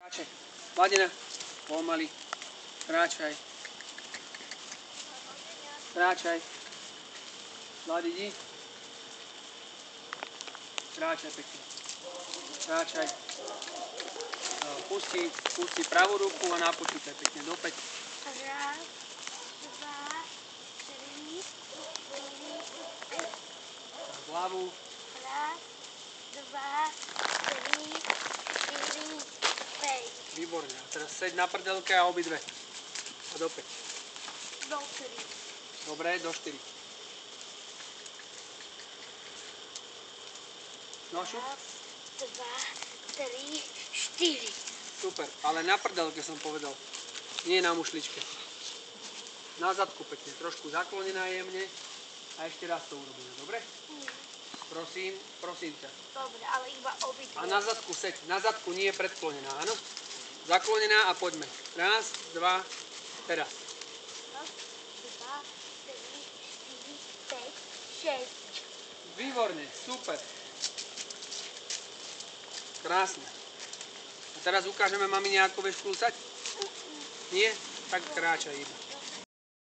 Kráčaj. Mladina, pomaly. Kráčaj. Kráčaj. Mladý, idi. Kráčaj pekne. Kráčaj. Pusti pravú ruku a napočítaj pekne do 5. Raz, dva, tri, štyri, päť. Hlavu. Raz, dva, tri, štyri, päť. Výborne. A teraz seď na prdelke a obidve. A do 5. Do 4. Dobre, do 4. No šup. Raz, dva, tri, štyri. Super, ale na prdelke som povedal. Nie na mušličke. Na zadku pekne, trošku zaklonená jemne. A ešte raz to urobíme, dobre? Prosím ťa. Dobre, ale iba obidve. A na zadku seď. Na zadku nie je predklonená, áno? Zaklonená a poďme. Raz, dva, teraz. Raz, dva, tri, štyri, päť, šesť. Výborne, super. Krásne. A teraz ukážeme mamine, ako vieš kľúcať? Nie? Tak kráčaj iba.